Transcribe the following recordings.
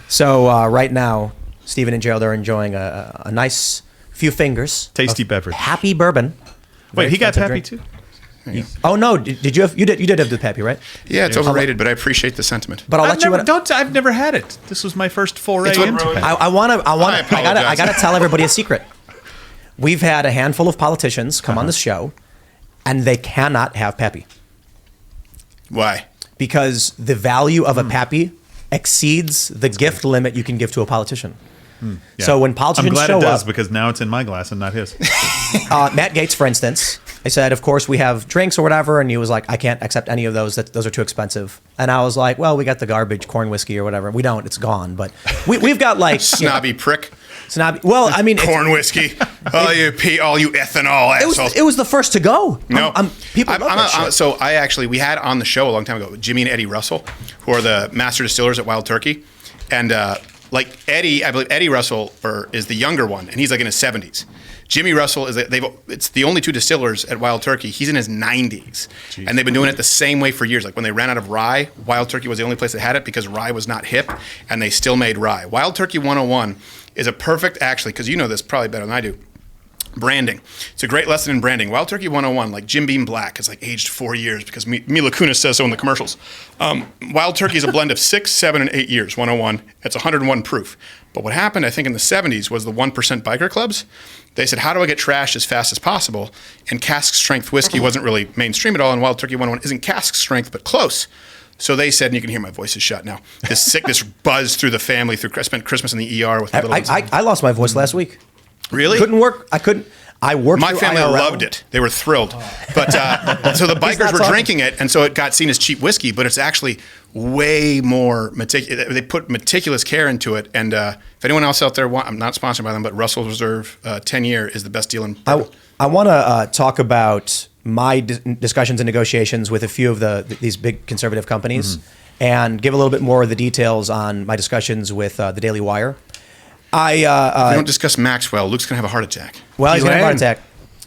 So right now, Stephen and Gerald are enjoying a nice few fingers. Tasty beverage. Happy bourbon. Wait, he got Pappy too? Oh no! Did you have? You did have the Pappy, right? Yeah, it's overrated, but I appreciate the sentiment. But I'll let you. I've never had it. This was my first foray into Pappy. I gotta tell everybody a secret. We've had a handful of politicians come on the show, and they cannot have Pappy. Why? Because the value of a Pappy exceeds the gift limit you can give to a politician. Yeah. So when politicians I'm glad show it does up, because now it's in my glass and not his. Matt Gaetz, for instance, I said, of course, we have drinks or whatever. And he was like, I can't accept any of those. Those are too expensive. And I was like, well, we got the garbage corn whiskey or whatever. We don't. It's gone. But we've got like... Snobby prick. Snobby. Well, I mean... Corn whiskey. all you ethanol assholes. It was the first to go. No. People love that shit. So we had on the show a long time ago, Jimmy and Eddie Russell, who are the master distillers at Wild Turkey. And like Eddie, I believe Eddie Russell is the younger one, and he's like in his 70s. Jimmy Russell it's the only two distillers at Wild Turkey. He's in his 90s. Jeez. And they've been doing it the same way for years. Like when they ran out of rye, Wild Turkey was the only place that had it because rye was not hip, and they still made rye. Wild Turkey 101 is a perfect, actually, because you know this probably better than I do, branding. It's a great lesson in branding. Wild Turkey 101, like Jim Beam Black, is like aged 4 years because Mila Kunis says so in the commercials. Wild Turkey is a blend of 6, 7, and 8 years, 101. It's 101 proof. But what happened, I think, in the 70s was the 1% biker clubs. They said, how do I get trashed as fast as possible? And cask strength whiskey wasn't really mainstream at all, and Wild Turkey 101 isn't cask strength, but close. So they said, and you can hear my voice is shut now, this sickness buzzed through the family. I spent Christmas in the ER with my little ones. I lost my voice last week. Really? Couldn't work. I worked. My family loved it. They were thrilled. But so the bikers were drinking it, and so it got seen as cheap whiskey, but it's actually way more meticulous. They put meticulous care into it. And if anyone else out there I'm not sponsored by them, but Russell's Reserve 10-year is the best deal in bourbon. I want to talk about my discussions and negotiations with a few of these big conservative companies, and give a little bit more of the details on my discussions with the Daily Wire. If we don't discuss Maxwell, Luke's going to have a heart attack. Well, he's going to have a heart attack.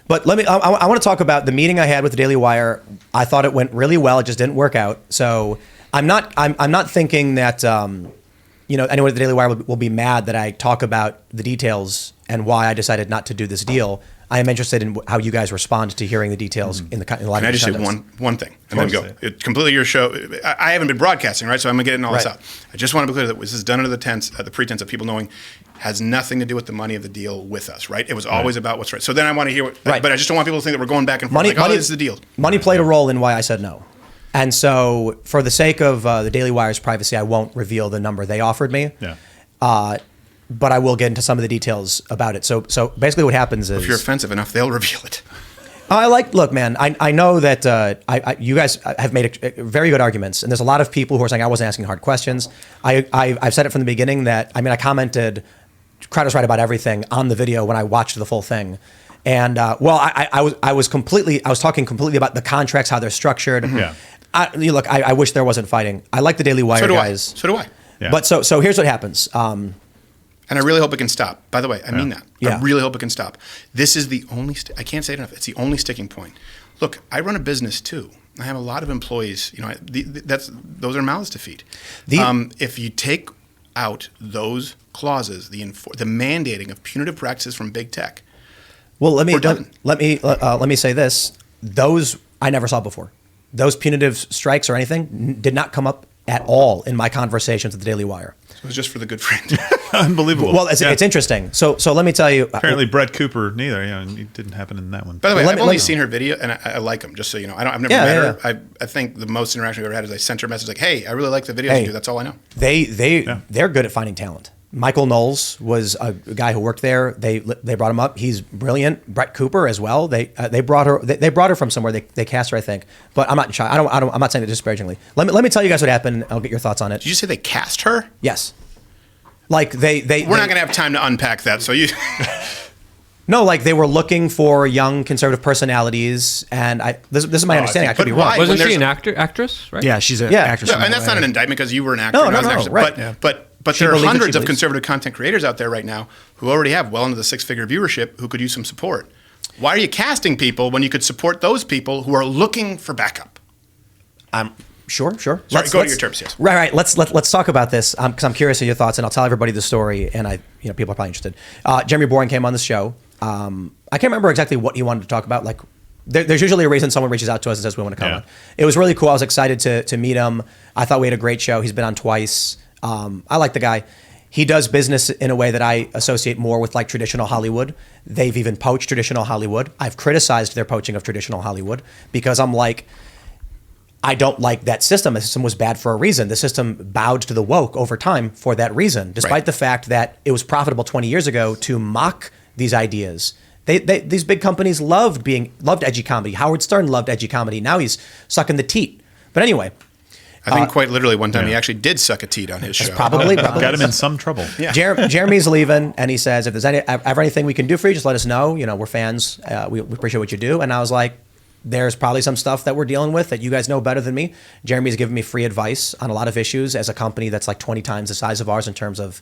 But I want to talk about the meeting I had with the Daily Wire. I thought it went really well. It just didn't work out. So I'm not thinking that anyone at the Daily Wire will be mad that I talk about the details and why I decided not to do this deal. I am interested in how you guys respond to hearing the details in the live. Can I just say one thing and then go? It's completely your show. I haven't been broadcasting, right? So I'm going to get all this out. I just want to be clear that this is done under the pretense of people knowing has nothing to do with the money of the deal with us, right? It was always about what's right. So then I want to hear but I just don't want people to think that we're going back and forth. This is the deal. Money played a role in why I said no. And so for the sake of the Daily Wire's privacy, I won't reveal the number they offered me. Yeah. But I will get into some of the details about it. So basically what happens is... If you're offensive enough, they'll reveal it. Look, man, I know that you guys have made very good arguments, and there's a lot of people who are saying I wasn't asking hard questions. I've said it from the beginning that, I commented, Crowder's right about everything on the video when I watched the full thing. And, I was talking completely about the contracts, how they're structured. Yeah. I wish there wasn't fighting. I like the Daily Wire guys. So do I. Yeah. But so here's what happens. And I really hope it can stop. By the way, I mean that. Yeah. I really hope it can stop. This is the only, I can't say it enough, it's the only sticking point. Look, I run a business too. I have a lot of employees. Those are mouths to feed. If you take out those clauses, the mandating of punitive practices from big tech, let me say this. Those I never saw before. Those punitive strikes or anything did not come up at all in my conversations with the Daily Wire. It was just for the good friend. Unbelievable. Well, it's interesting. So let me tell you. Apparently, Brett Cooper neither. It didn't happen in that one. By the way, I've only seen her video, and I like them. Just so you know, I've never met her. I think the most interaction we've ever had is I sent her a message like, "Hey, I really like the videos you do." That's all I know. They're good at finding talent. Michael Knowles was a guy who worked there. They brought him up. He's brilliant. Brett Cooper as well. They brought her. They brought her from somewhere. They cast her, I think. But I'm not shy. I'm not saying it disparagingly. Let me tell you guys what happened. I'll get your thoughts on it. Did you say they cast her? Yes. Like we're not going to have time to unpack that. So you. No, like they were looking for young conservative personalities, and this is my understanding. I could be wrong. Wasn't she an actress? Right? Yeah, she's an actress. Yeah, and that's not an indictment because you were an actor. No, and I was an actor. right. But there are hundreds of conservative content creators out there right now who already have well into the 6-figure viewership who could use some support. Why are you casting people when you could support those people who are looking for backup? Sure. Sorry, go to your terms, yes. Right. Let's talk about this because I'm curious of your thoughts, and I'll tell everybody the story. And people are probably interested. Jeremy Boring came on the show. I can't remember exactly what he wanted to talk about. Like, there's usually a reason someone reaches out to us and says we want to come on. It was really cool. I was excited to meet him. I thought we had a great show. He's been on twice. I like the guy. He does business in a way that I associate more with like traditional Hollywood. They've even poached traditional Hollywood. I've criticized their poaching of traditional Hollywood because I'm like, I don't like that system. The system was bad for a reason. The system bowed to the woke over time for that reason, despite the fact that it was profitable 20 years ago to mock these ideas. These big companies loved edgy comedy. Howard Stern loved edgy comedy. Now he's sucking the teet. But anyway. I think quite literally one time he actually did suck a teat on his show. Probably. Got him in some trouble. Yeah. Jeremy's leaving, and he says, if there's ever anything we can do for you, just let us know. You know, we're fans. We appreciate what you do. And I was like, there's probably some stuff that we're dealing with that you guys know better than me. Jeremy's given me free advice on a lot of issues as a company that's like 20 times the size of ours in terms of,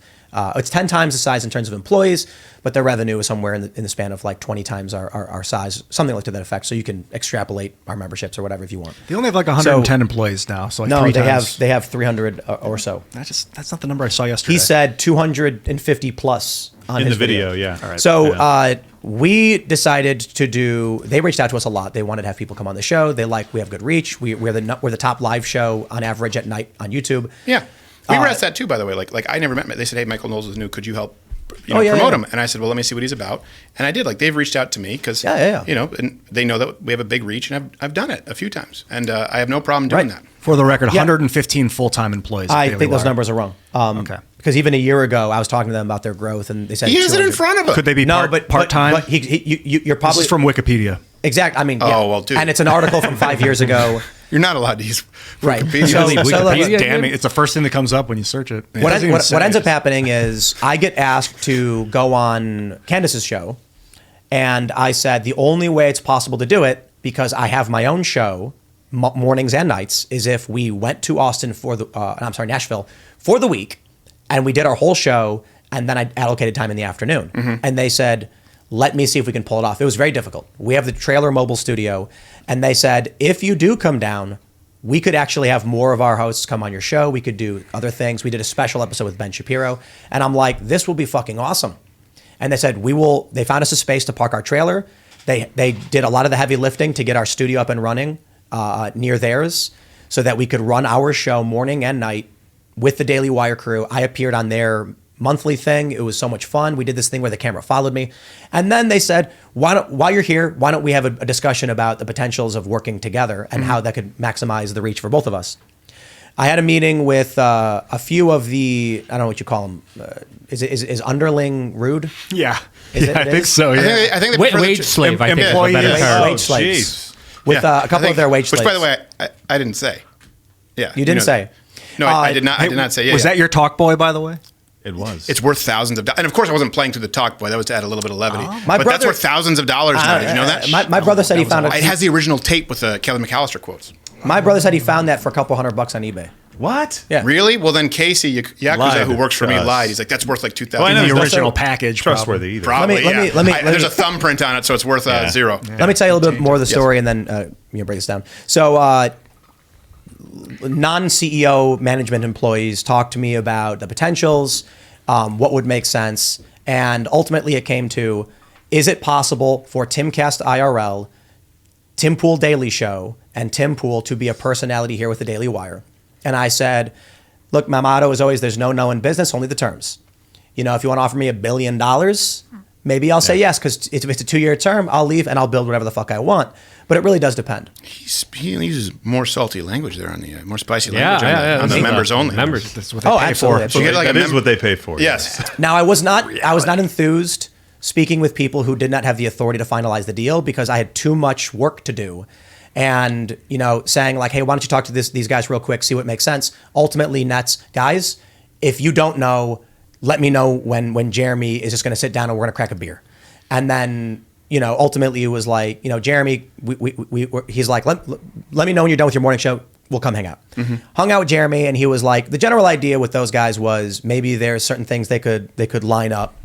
it's 10 times the size in terms of employees, but their revenue is somewhere in the span of like 20 times our size, something like to that effect. So you can extrapolate our memberships or whatever if you want. They only have like 110 employees now. So like no, three they times. have 300 or so. That's not the number I saw yesterday. He said 250 plus on In his the video, yeah. All right. So we decided to do. They reached out to us a lot. They wanted to have people come on the show. We have good reach. We're the top live show on average at night on YouTube. Yeah. We were asked that too, by the way. Like I never met him. They said, "Hey, Michael Knowles is new. Could you help promote him?" And I said, "Well, let me see what he's about." And I did. Like they've reached out to me because and they know that we have a big reach, and I've done it a few times, and I have no problem doing that. For the record, 115 full-time employees. I think those numbers are wrong. Okay. Because even a year ago, I was talking to them about their growth, and they said he has it in front of him. Could they be part-time? But you're probably this is from Wikipedia. Exactly. I mean, dude. And it's an article from 5 years ago. You're not allowed to use Wikipedia. Wikipedia, damning. It's the first thing that comes up when you search it. What ends up happening is I get asked to go on Candace's show, and I said the only way it's possible to do it, because I have my own show, mornings and nights, is if we went to Austin Nashville for the week, and we did our whole show, and then I allocated time in the afternoon. Mm-hmm. And they said, let me see if we can pull it off. It was very difficult. We have the Trailer Mobile Studio, and they said, if you do come down, we could actually have more of our hosts come on your show. We could do other things. We did a special episode with Ben Shapiro, and I'm like, this will be fucking awesome. And they said, they found us a space to park our trailer. They did a lot of the heavy lifting to get our studio up and running near theirs so that we could run our show morning and night with the Daily Wire crew. I appeared on their monthly thing. It was so much fun. We did this thing where the camera followed me. And then they said, while you're here, why don't we have a discussion about the potentials of working together and how that could maximize the reach for both of us. I had a meeting with a few of the, I don't know what you call them. Is underling rude? Yeah. I think so. Yeah. I think wage slave. I think is a better term. Wage slaves. With a couple of their wage slaves. Which, by the way, I didn't say. Yeah. You didn't say. No, I did not. I did not say. Yeah, was that your talk boy, by the way? It was. It's worth thousands of dollars. And of course, I wasn't playing through the talk boy. That was to add a little bit of levity. But that's worth thousands of dollars now. Did you know that? My brother said he found it. It has the original tape with the Kelly McAllister quotes. My brother said he found that for a couple $100 on eBay. What? Yeah. Really? Well, then Casey Yakuza, who works for me, lied. He's like, that's worth like $2,000. Well, the original package. Trustworthy either. Probably. Let me there's a thumbprint on it, so it's worth zero. Let me tell you a little bit more of the story, and then break this down. So, non-CEO management employees talked to me about the potentials, what would make sense, and ultimately it came to, is it possible for Timcast IRL, Tim Pool Daily Show, and Tim Pool to be a personality here with the Daily Wire? And I said, look, my motto is always, there's no no in business, only the terms. You know, if you want to offer me $1 billion, maybe I'll say yes, because if it's a 2-year term, I'll leave and I'll build whatever the fuck I want. But it really does depend. He uses more salty language there on the more spicy language on the members only. Members. That's what they pay absolutely. for. So you get like that is what they pay for. Yes. Now, I was not enthused speaking with people who did not have the authority to finalize the deal because I had too much work to do. And, saying like, hey, why don't you talk to these guys real quick, see what makes sense. Ultimately, Nets, guys, if you don't know, let me know when Jeremy is just going to sit down and we're going to crack a beer. And then, ultimately it was like, Jeremy, he's like, let me know when you're done with your morning show. We'll come hang out. Mm-hmm. Hung out with Jeremy, and he was like, the general idea with those guys was maybe there's certain things they could line up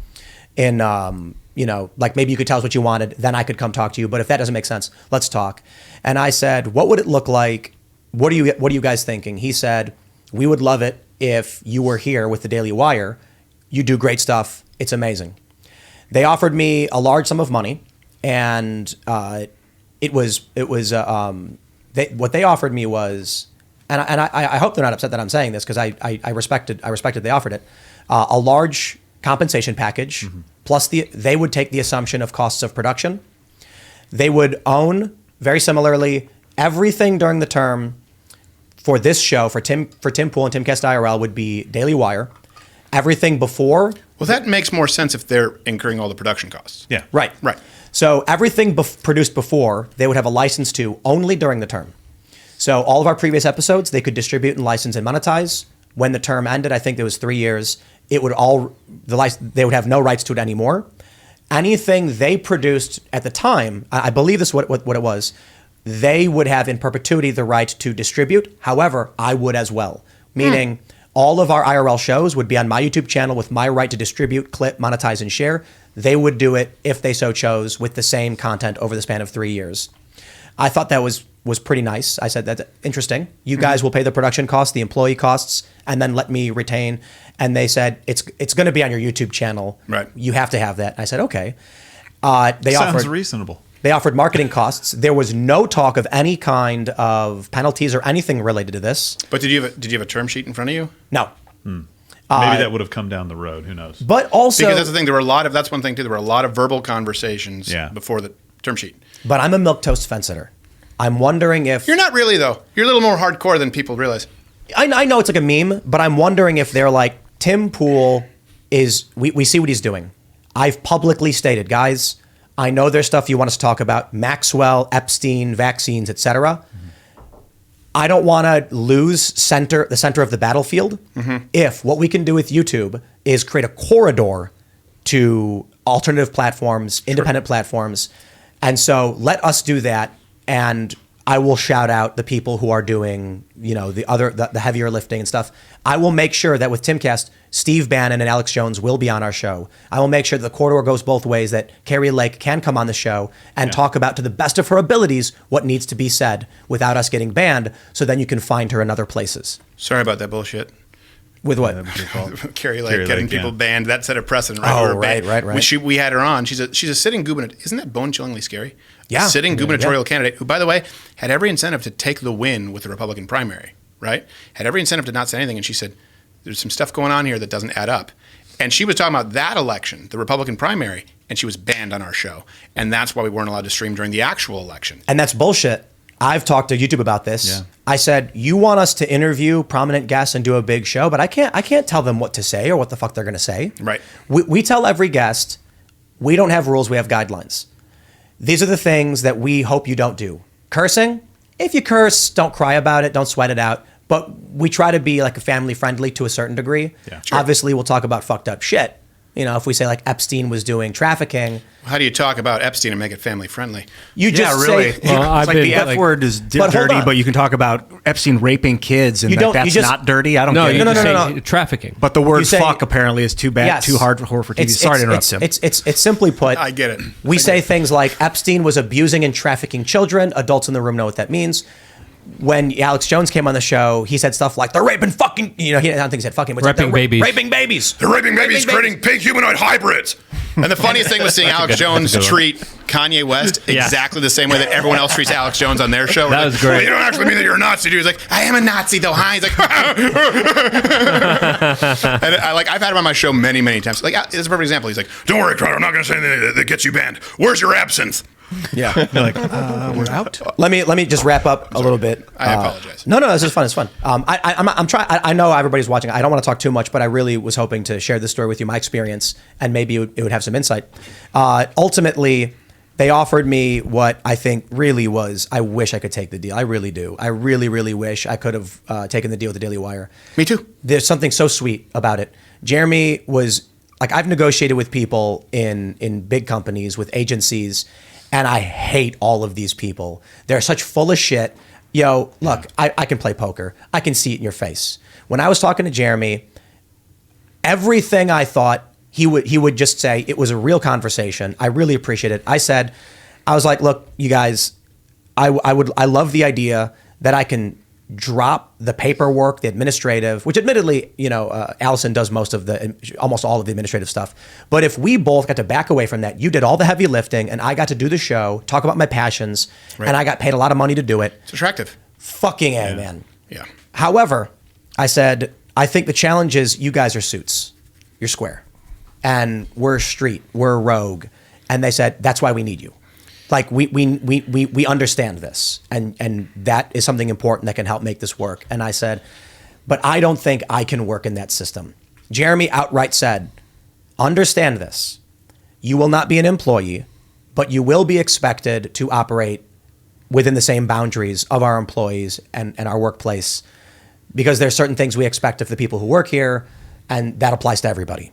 in, like maybe you could tell us what you wanted, then I could come talk to you. But if that doesn't make sense, let's talk. And I said, what would it look like what are you guys thinking? He said, we would love it if you were here with the Daily Wire. You do great stuff. It's amazing. They offered me a large sum of money, and what they offered me was, and I hope they're not upset that I'm saying this because I respected they offered it, a large compensation package, plus they would take the assumption of costs of production. They would own, very similarly, everything during the term for this show, for Tim Pool and Timcast IRL would be Daily Wire. Everything before. Well, that makes more sense if they're incurring all the production costs. Yeah. Right. So everything produced before, they would have a license to only during the term. So all of our previous episodes, they could distribute and license and monetize. When the term ended, I think it was 3 years, they would have no rights to it anymore. Anything they produced at the time, I believe this is what it was, they would have in perpetuity the right to distribute. However, I would as well. Meaning all of our IRL shows would be on my YouTube channel with my right to distribute, clip, monetize, and share. They would do it if they so chose with the same content over the span of 3 years. I thought that was pretty nice. I said, that's interesting. You guys will pay the production costs, the employee costs, and then let me retain. And they said, it's going to be on your YouTube channel. Right. You have to have that. I said, okay. Sounds reasonable. They offered marketing costs. There was no talk of any kind of penalties or anything related to this. But did you have a term sheet in front of you? No. Maybe that would have come down the road. Who knows? But also, Because that's the thing. That's one thing too. There were a lot of verbal conversations before the term sheet. but I'm a milquetoast fence sitter. I'm wondering if You're not really though. You're a little more hardcore than people realize. I know it's like a meme, but I'm wondering if they're like, Tim Pool is, we see what he's doing. I've publicly stated, guys, I know there's stuff you want us to talk about, Maxwell, Epstein, vaccines, etc. I don't want to lose the center of the battlefield. If what we can do with YouTube is create a corridor to alternative platforms, independent platforms. And so let us do that. And I will shout out the people who are doing, the heavier lifting and stuff. I will make sure that with Timcast, Steve Bannon and Alex Jones will be on our show. I will make sure that the corridor goes both ways, that Carrie Lake can come on the show and talk about, to the best of her abilities, what needs to be said without us getting banned, so then you can find her in other places. Sorry about that bullshit. With what? Carrie Lake getting people banned. That set a precedent. Right? Oh, right. We had her on. She's a sitting gubernatorial. Isn't that bone-chillingly scary? Yeah. Sitting gubernatorial candidate who, by the way, had every incentive to take the win with the Republican primary, right? Had every incentive to not say anything. And she said, there's some stuff going on here that doesn't add up. And she was talking about that election, the Republican primary, and she was banned on our show. And that's why we weren't allowed to stream during the actual election. And that's bullshit. I've talked to YouTube about this. Yeah. I said, you want us to interview prominent guests and do a big show, but I can't tell them what to say or what the fuck they're going to say. Right. We tell every guest, we don't have rules, we have guidelines. These are the things that we hope you don't do. Cursing, if you curse, don't cry about it, don't sweat it out. But we try to be like a family friendly to a certain degree. Yeah. Sure. Obviously, we'll talk about fucked up shit. If we say like Epstein was doing trafficking. How do you talk about Epstein and make it family friendly? You just really. say, It's like the F word is dirty, but you can talk about Epstein raping kids, and that's not dirty. I don't get it. No. Trafficking. But the word You say- fuck apparently is too bad, Yes. too hardcore for TV. Sorry to interrupt him. It's simply put. I get it. We say things like Epstein was abusing and trafficking children. Adults in the room know what that means. When Alex Jones came on the show, he said stuff like, they're raping fucking, I don't think he said fucking, but Raping babies. Raping babies. They're raping babies, creating pig humanoid hybrids. And the funniest thing was seeing Alex Jones treat Kanye West exactly the same way that everyone else treats Alex Jones on their show. That was great. Well, you don't actually mean that you're a Nazi, dude. He's like, I am a Nazi though, huh? He's like, and I've had him on my show many, many times. Like, this is a perfect example. He's like, don't worry, Crowder, I'm not going to say anything that gets you banned. Where's your absinthe? Yeah. You're like, we're out. Let me just wrap up a little bit. I apologize. No, this is fun. It's fun. I'm trying. I know everybody's watching. I don't want to talk too much, but I really was hoping to share this story with you, my experience, and maybe it would have some insight. Ultimately, they offered me what I think really was, I wish I could take the deal. I really do. I really, really wish I could have taken the deal with the Daily Wire. Me too. There's something so sweet about it. Jeremy was, like, I've negotiated with people in big companies, with agencies, and I hate all of these people. They're such full of shit. Yo, look, I can play poker. I can see it in your face. When I was talking to Jeremy, everything I thought, he would just say, it was a real conversation. I really appreciate it. I was like, look, you guys, I love the idea that I can drop the paperwork, the administrative, which admittedly, Allison does almost all of the administrative stuff. But if we both got to back away from that, you did all the heavy lifting and I got to do the show, talk about my passions, and I got paid a lot of money to do it. It's attractive. Fucking A, man. Yeah. However, I said, I think the challenge is you guys are suits. You're square. And we're street. We're rogue. And they said, that's why we need you. Like we understand this, and that is something important that can help make this work. And I said, but I don't think I can work in that system. Jeremy outright said, understand this. You will not be an employee, but you will be expected to operate within the same boundaries of our employees and our workplace, because there's certain things we expect of the people who work here, and that applies to everybody.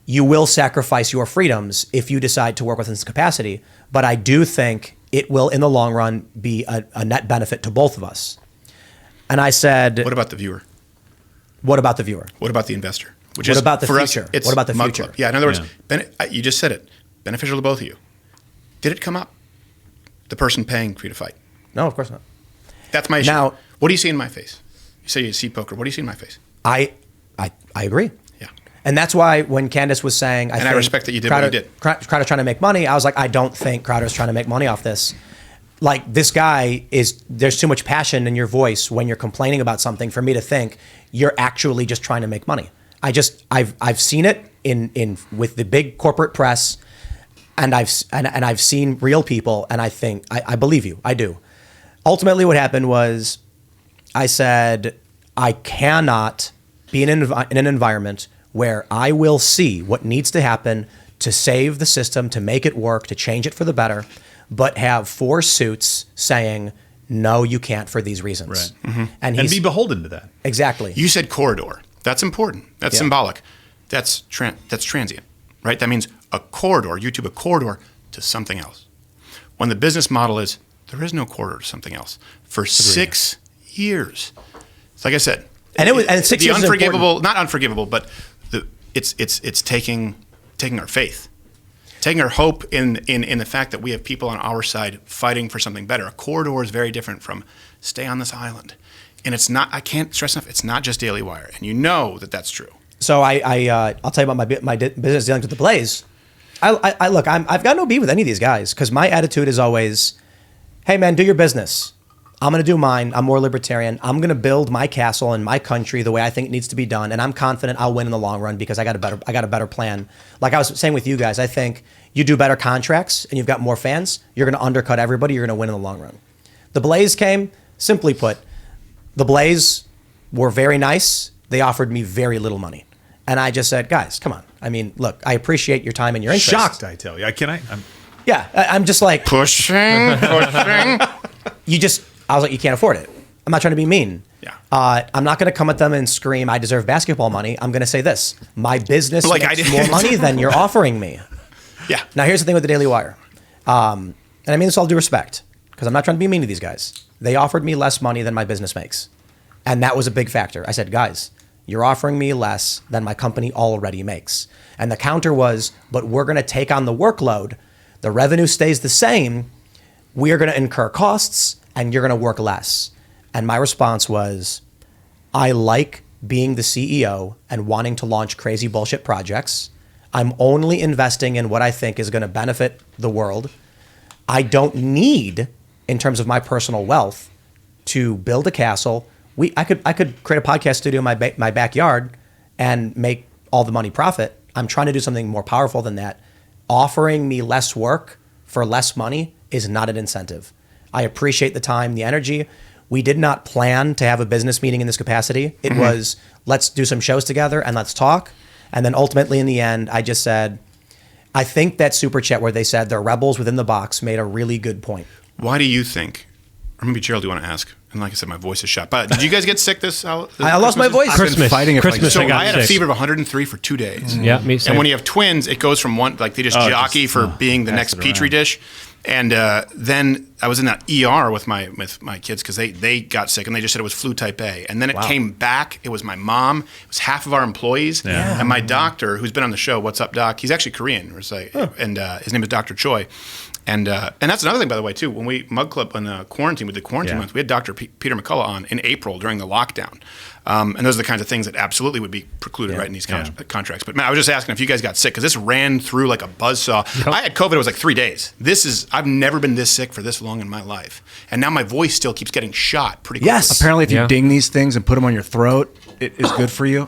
You will sacrifice your freedoms if you decide to work within this capacity, but I do think it will, in the long run, be a net benefit to both of us. And I said... What about the viewer? What about the viewer? What about the investor? What about the future? What about the future? Yeah, in other words, you just said it. Beneficial to both of you. Did it come up? The person paying for you to fight? No, of course not. That's my issue. Now, what do you see in my face? You say you see poker. What do you see in my face? I agree. And that's why when Candace was saying, I respect that you did what you did. Crowder's trying to make money. I was like, I don't think Crowder's trying to make money off this. Like, this guy there's too much passion in your voice when you're complaining about something for me to think you're actually just trying to make money. I've seen it in with the big corporate press, and I've seen real people, and I think I believe you. I do. Ultimately, what happened was I said, I cannot be in an environment where I will see what needs to happen to save the system, to make it work, to change it for the better, but have 4 suits saying, no, you can't for these reasons. Right. Mm-hmm. And be beholden to that. Exactly. You said corridor. That's important. That's symbolic. That's transient, right? That means a corridor, YouTube, a corridor to something else. When the business model is, there is no corridor to something else. For 6 years. It's like I said. And 6 years unforgivable, not unforgivable, but it's taking our faith, taking our hope in the fact that we have people on our side fighting for something better. A corridor is very different from stay on this island, and it's not. I can't stress enough. It's not just Daily Wire, and you know that that's true. So I'll tell you about my business dealings with the Blaze. I've got no beef with any of these guys because my attitude is always, hey man, do your business. I'm going to do mine. I'm more libertarian. I'm going to build my castle in my country the way I think it needs to be done. And I'm confident I'll win in the long run because I got a better plan. Like I was saying with you guys, I think you do better contracts and you've got more fans. You're going to undercut everybody. You're going to win in the long run. The Blaze came, simply put, the Blaze were very nice. They offered me very little money. And I just said, guys, come on. I mean, look, I appreciate your time and your interest. Shocked, I tell you. I'm just like... Pushing. I was like, you can't afford it. I'm not trying to be mean. Yeah. I'm not going to come at them and scream, I deserve basketball money. I'm going to say this. My business makes more money than you're offering me. Yeah. Now, here's the thing with the Daily Wire. And I mean this with all due respect, because I'm not trying to be mean to these guys. They offered me less money than my business makes. And that was a big factor. I said, guys, you're offering me less than my company already makes. And the counter was, but we're going to take on the workload. The revenue stays the same. We are going to incur costs, and you're going to work less. And my response was, I like being the CEO and wanting to launch crazy bullshit projects. I'm only investing in what I think is going to benefit the world. I don't need, in terms of my personal wealth, to build a castle. I could create a podcast studio in my backyard and make all the money profit. I'm trying to do something more powerful than that. Offering me less work for less money is not an incentive. I appreciate the time, the energy. We did not plan to have a business meeting in this capacity. It was, let's do some shows together and let's talk. And then ultimately in the end, I just said, I think that super chat where they said they're rebels within the box made a really good point. Why do you think, or maybe Gerald, do you want to ask? And like I said, my voice is shot. But did you guys get sick this I lost my voice. I've been fighting it. Christmas, So I had a fever of 103 for 2 days. Yeah, me too. And when you have twins, it goes from one, like they just jockey for being the next Petri dish. And then I was in that ER with my kids because they got sick and they just said it was flu type A. And then it came back. It was my mom. It was half of our employees. Yeah. And my doctor, who's been on the show, What's Up, Doc? He's actually Korean. And his name is Dr. Choi. And that's another thing, by the way, too. When we Mug Club on quarantine, with the quarantine months, we had Dr. Peter McCullough on in April during the lockdown. And those are the kinds of things that absolutely would be precluded right in these contracts. But man, I was just asking if you guys got sick because this ran through like a buzzsaw. Yep. I had COVID. It was like 3 days. I've never been this sick for this long in my life. And now my voice still keeps getting shot pretty quickly. Yes. Apparently, if you ding these things and put them on your throat, it is good for you.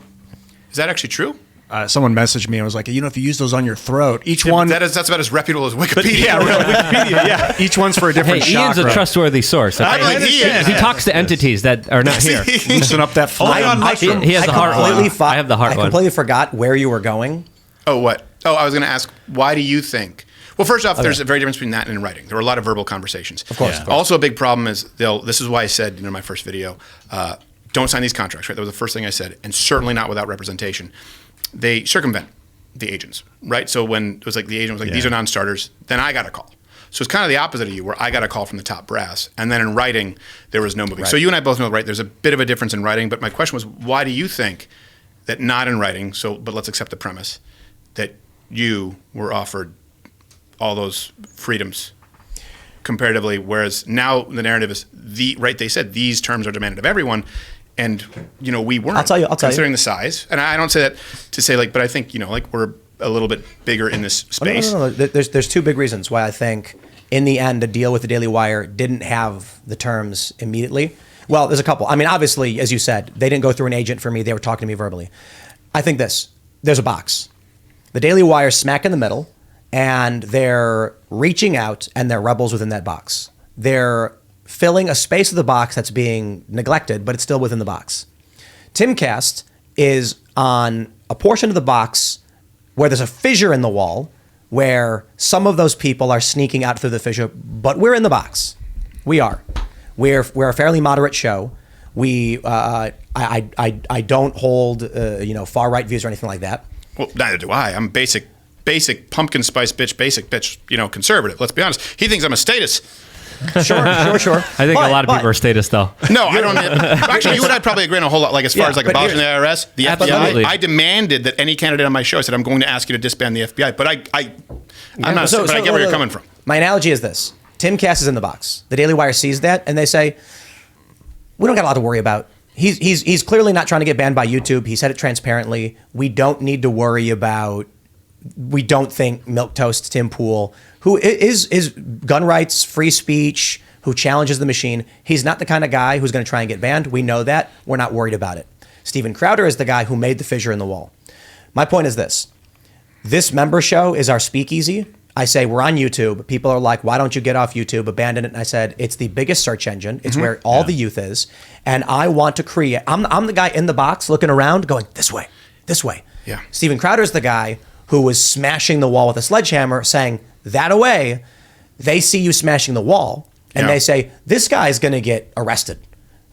Is that actually true? Someone messaged me and was like, if you use those on your throat, each one... That's about as reputable as Wikipedia. Yeah, really, Wikipedia, yeah. Each one's for a different chakra. Ian's a trustworthy source. Okay? I believe he is. He talks to entities that are not here. Loosen up that fly. He has the heart one. I have the heart one. I completely forgot where you were going. Oh, what? Oh, I was going to ask, why do you think... Well, first off, there's a very difference between that and in writing. There were a lot of verbal conversations. Of course. Also, a big problem is this is why I said in my first video, don't sign these contracts, right? That was the first thing I said, and certainly not without representation. They circumvent the agents, right? So when it was like the agent was like, these are non-starters, then I got a call. So it's kind of the opposite of you, where I got a call from the top brass. And then in writing, there was no moving. Right. So you and I both know, right, there's a bit of a difference in writing. But my question was, why do you think that not in writing, but let's accept the premise, that you were offered all those freedoms comparatively, whereas now the narrative is, they said these terms are demanded of everyone. And, we weren't. I'll tell you. Considering the size. And I don't say that to say but I think, we're a little bit bigger in this space. No. There's two big reasons why I think in the end, a deal with the Daily Wire didn't have the terms immediately. Well, there's a couple. I mean, obviously, as you said, they didn't go through an agent for me. They were talking to me verbally. I think there's a box. The Daily Wire smack in the middle, and they're reaching out, and they're rebels within that box. They're filling a space of the box that's being neglected, but it's still within the box. Timcast is on a portion of the box where there's a fissure in the wall, where some of those people are sneaking out through the fissure, but we're in the box. We are. We're a fairly moderate show. I don't hold far right views or anything like that. Well, neither do I. I'm basic pumpkin spice bitch, basic bitch, conservative. Let's be honest. He thinks I'm a statist. Sure. I think a lot of people are statist, though. No, I don't. Actually, you and I probably agree on a whole lot. Like as far as like abolishing the IRS, the FBI. I demanded that any candidate on my show, I said, I'm going to ask you to disband the FBI. But I'm not. But I get where you're coming from. My analogy is this: Timcast is in the box. The Daily Wire sees that, and they say, we don't got a lot to worry about. He's clearly not trying to get banned by YouTube. He said it transparently. We don't need to worry about. We don't think milquetoast Tim Pool, who is gun rights, free speech, who challenges the machine. He's not the kind of guy who's going to try and get banned. We know that. We're not worried about it. Steven Crowder is the guy who made the fissure in the wall. My point is this. This member show is our speakeasy. I say we're on YouTube. People are like, why don't you get off YouTube? Abandon it. And I said, it's the biggest search engine. It's where all the youth is. And I want to create. I'm the guy in the box looking around going, this way, this way. Yeah. Steven Crowder is the guy who was smashing the wall with a sledgehammer, saying, that away. They see you smashing the wall, and they say, this guy's going to get arrested.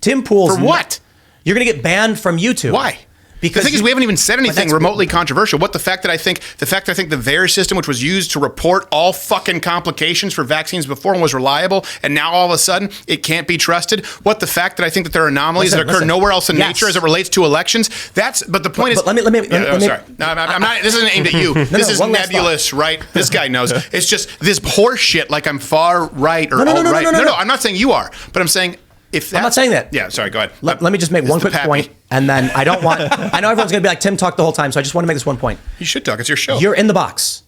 Tim Pool's... For what? You're going to get banned from YouTube. Why? Because the thing is, we haven't even said anything remotely controversial. The fact I think the VAERS system, which was used to report all fucking complications for vaccines before and was reliable, and now all of a sudden it can't be trusted. The fact that I think that there are anomalies that occur nowhere else in nature as it relates to elections. But the point is, let me. Sorry, no, I'm not. This isn't aimed at you. This is nebulous, right? This guy knows. It's just this horse shit. Like I'm far right or alt right. No, I'm not saying you are, but I'm saying. I'm not saying that. Yeah, sorry, go ahead. Let me just make one quick point, and then I know everyone's going to be like, Tim talked the whole time, so I just want to make this one point. You should talk. It's your show. You're in the box,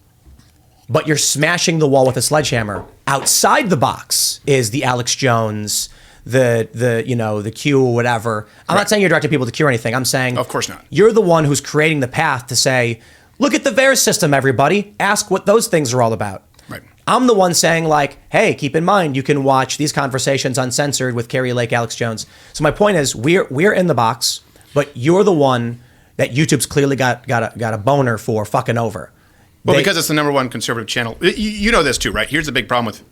but you're smashing the wall with a sledgehammer. Outside the box is the Alex Jones, the Q or whatever. I'm not saying you're directing people to Q or anything. I'm saying, of course not. You're the one who's creating the path to say, look at the VAERS system, everybody. Ask what those things are all about. Right. I'm the one saying like, hey, keep in mind, you can watch these conversations uncensored with Carrie Lake, Alex Jones. So my point is, we're in the box, but you're the one that YouTube's clearly got a boner for fucking over. Well, because it's the number one conservative channel. You know this too, right? Here's the big problem with.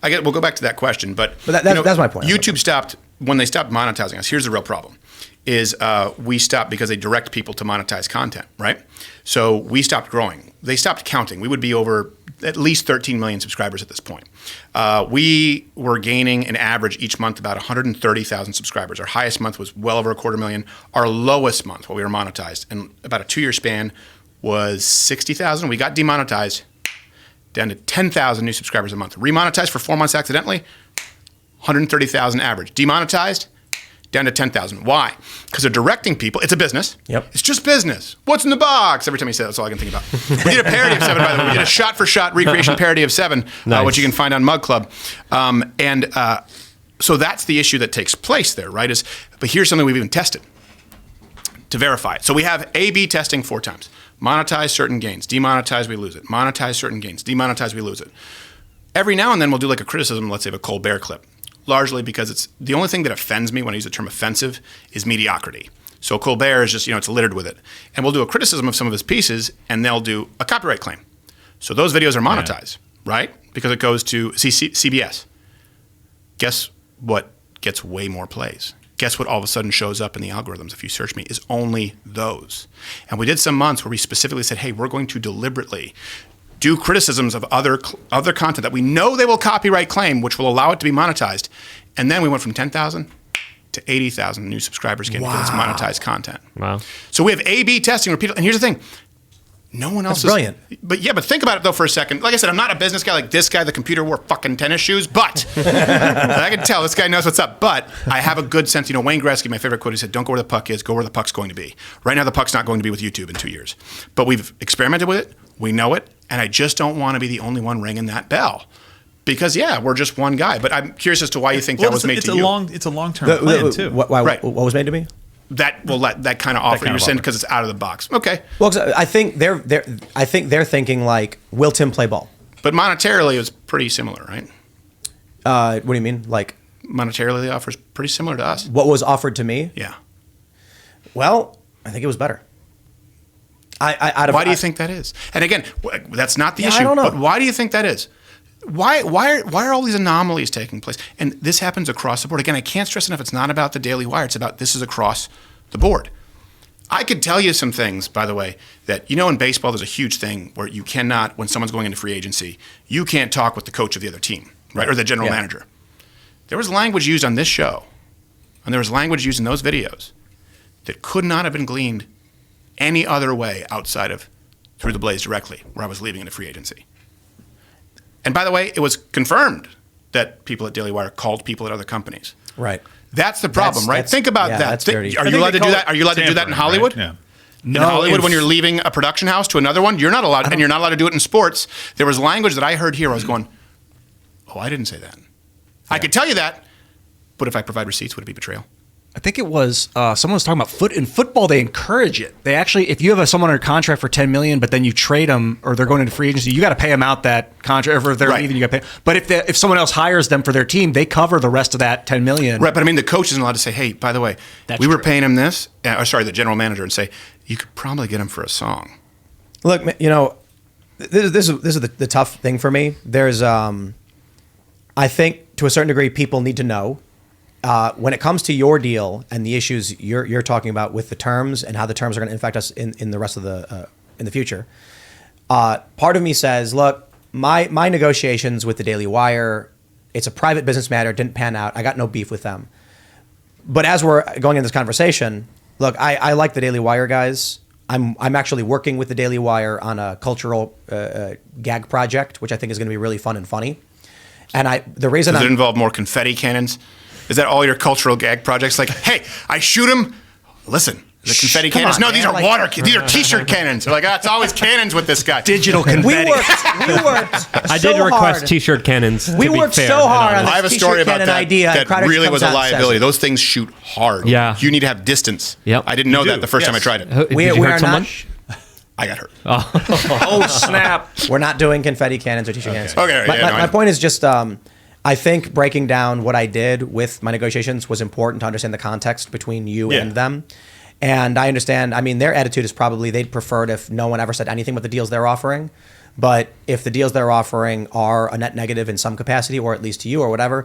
We'll go back to that question, but that's my point. YouTube stopped when they stopped monetizing us. Here's the real problem: is we stopped because they direct people to monetize content, right? So we stopped growing. They stopped counting. We would be over at least 13 million subscribers at this point. We were gaining an average each month about 130,000 subscribers. Our highest month was well over 250,000. Our lowest month, while we were monetized, in about a 2-year span, was 60,000. We got demonetized down to 10,000 new subscribers a month. Remonetized for 4 months accidentally, 130,000 average. Demonetized, down to 10,000. Why? Because they're directing people. It's a business. Yep. It's just business. What's in the box? Every time you say that, that's all I can think about. We did a parody of Seven, by the way. We did a shot-for-shot recreation parody of Seven, Nice. which you can find on Mug Club. So that's the issue that takes place there, right? But here's something we've even tested to verify it. So we have A/B testing 4 times. Monetize certain gains. Demonetize, we lose it. Monetize certain gains. Demonetize, we lose it. Every now and then we'll do like a criticism, let's say of a Colbert clip. Largely because it's the only thing that offends me when I use the term offensive is mediocrity. So Colbert is just, it's littered with it. And we'll do a criticism of some of his pieces and they'll do a copyright claim. So those videos are monetized, right? Because it goes to CBS. Guess what gets way more plays? Guess what all of a sudden shows up in the algorithms if you search me is only those. And we did some months where we specifically said, hey, we're going to deliberately do criticisms of other content that we know they will copyright claim, which will allow it to be monetized. And then we went from 10,000 to 80,000 new subscribers getting because it's monetized content. Wow. So we have A/B testing where people, and here's the thing, no one else That's brilliant. But think about it though for a second. Like I said, I'm not a business guy like this guy. The computer wore fucking tennis shoes, but I can tell this guy knows what's up. But I have a good sense. Wayne Gretzky, my favorite quote, he said, "Don't go where the puck is, go where the puck's going to be." Right now, the puck's not going to be with YouTube in 2 years, but we've experimented with it. We know it, and I just don't want to be the only one ringing that bell. Because we're just one guy. But I'm curious as to why you think that was made to you. It's a long-term plan too. Right. What was made to me? That kind of offer you're saying because it's out of the box. Okay. Well, 'cause I think they're thinking like, will Tim play ball? But monetarily, it was pretty similar, right? What do you mean? Like monetarily, the offer is pretty similar to us. What was offered to me? Yeah. Well, I think it was better. Why do you think that is? And again, that's not the issue. I don't know. But why do you think that is? Why are all these anomalies taking place? And this happens across the board. Again, I can't stress enough. It's not about the Daily Wire. It's about this is across the board. I could tell you some things, by the way, that in baseball there's a huge thing where you cannot, when someone's going into free agency, you can't talk with the coach of the other team, right, or the general manager. There was language used on this show, and there was language used in those videos that could not have been gleaned any other way outside of through the Blaze directly, where I was leaving into free agency. And by the way, it was confirmed that people at Daily Wire called people at other companies. Right. That's the problem, right? Think about that. That's dirty. Are you allowed to do that? Are you allowed to do that in Hollywood? Right? Yeah. No, in Hollywood, when you're leaving a production house to another one, you're not allowed, and you're not allowed to do it in sports. There was language that I heard here. I was going, "Oh, I didn't say that. I could tell you that, but if I provide receipts, would it be betrayal?" I think it was someone was talking about in football. They encourage it. They actually, if you have someone under contract for $10 million, but then you trade them or they're going into free agency, you got to pay them out that contract. Or if they're leaving, you got to pay. But if someone else hires them for their team, they cover the rest of that $10 million. Right, but I mean, the coach isn't allowed to say, "Hey, by the way, we were paying him this." The general manager, and say, "You could probably get him for a song." Look, this is the tough thing for me. There's, I think to a certain degree, people need to know. When it comes to your deal and the issues you're talking about with the terms and how the terms are going to affect us in the rest of in the future, part of me says, look, my negotiations with the Daily Wire, it's a private business matter, didn't pan out. I got no beef with them. But as we're going in this conversation, look, I like the Daily Wire guys. I'm actually working with the Daily Wire on a cultural gag project, which I think is going to be really fun and funny. And the reason does it involve more confetti cannons? Is that all your cultural gag projects? Like, hey, I shoot him. Listen, the confetti cannons. No, these are water. These are T-shirt cannons. They're like, it's always cannons with this guy. Digital confetti. We worked. I did request T-shirt cannons. We worked so hard on this I have a story about that. Idea. That really was a liability. Those things shoot hard. Yeah. You need to have distance. Yep. I didn't know that the first time I tried it. Did you hurt someone? I got hurt. Oh, snap. We're not doing confetti cannons or T-shirt cannons. Okay. My point is just, I think breaking down what I did with my negotiations was important to understand the context between you and them. And I understand, their attitude is probably they'd prefer it if no one ever said anything about the deals they're offering. But if the deals they're offering are a net negative in some capacity, or at least to you or whatever,